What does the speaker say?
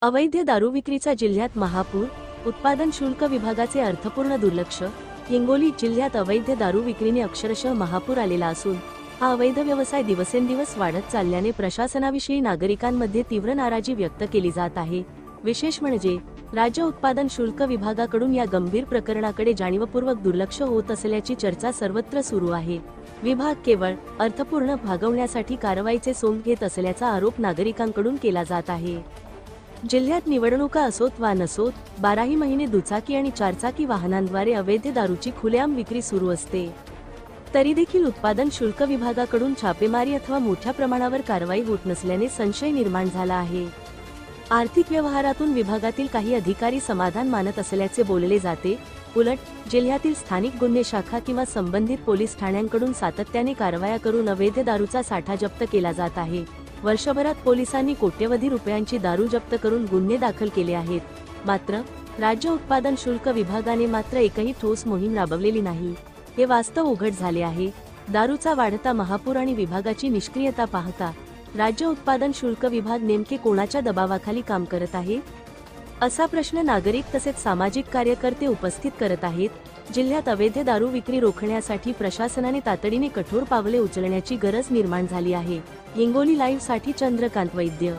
अवैध दारू विक्रीचा जिल्ह्यात महापूर, उत्पादन शुल्क विभागाचे अर्थपूर्ण दुर्लक्ष। हिंगोली जिल्ह्यात अवैध दारू विक्रीने अक्षरशः महापूर आलेला असून हा अवैध व्यवसाय दिवसेंदिवस वाढत चालल्याने प्रशासनाविषयी नागरिकांमध्ये तीव्र नाराजी व्यक्त केली जात आहे। विशेष म्हणजे राज्य उत्पादन शुल्क विभागाकडून या गंभीर प्रकरणाकडे जाणीवपूर्वक दुर्लक्ष होत असल्याची चर्चा सर्वत्र सुरू आहे। विभाग केवळ अर्थपूर्ण भागवण्यासाठी कारवाईचे सोंग घेत असल्याचा आरोप नागरिकांकडून केला जात आहे। जिल्ह्यात निवडणुका असोत वा नसोत, 12ही महिने दुचाकी आणि चारचाकी वाहनांद्वारे अवैध दारूची खुलेआम विक्री सुरू असते। तरी देखील उत्पादन शुल्क विभागाकडून छापेमारी अथवा मोठ्या प्रमाणावर कारवाई होत नसल्याने संशय निर्माण झाला आहे। आर्थिक व्यवहारातून विभागातील काही अधिकारी समाधान मानत असल्याचे बोलले जाते। उलट जिल्ह्यातील स्थानिक गुन्हे शाखा किंवा संबंधित पोलीस ठाण्यांकडून सातत्याने कारवाया करून अवैध दारूचा साठा जप्त केला जात आहे। वर्षभरात पोलिसांनी कोट्यवधी रुपयांची दारू जप्त करून गुन्हे दाखल केले आहेत। मात्र राज्य उत्पादन शुल्क विभागाने मात्र एकही ठोस मोहीम राबवलेली नाही, हे वास्तव उघड झाले आहे। दारूचा वाढता महापूर आणि विभागाची निष्क्रियता पाहता राज्य उत्पादन शुल्क विभाग नेमके कोणाच्या दबावाखाली काम करत आहे, असा प्रश्न नागरिक तसेच सामाजिक कार्यकर्ते उपस्थित करत आहेत। जिल्ह्यात अवैध दारू विक्री रोखण्यासाठी प्रशासनाने तातडीने कठोर पावले उचलण्याची गरज निर्माण झाली आहे। हिंगोली लाईव्ह साठी चंद्रकांत वैद्य।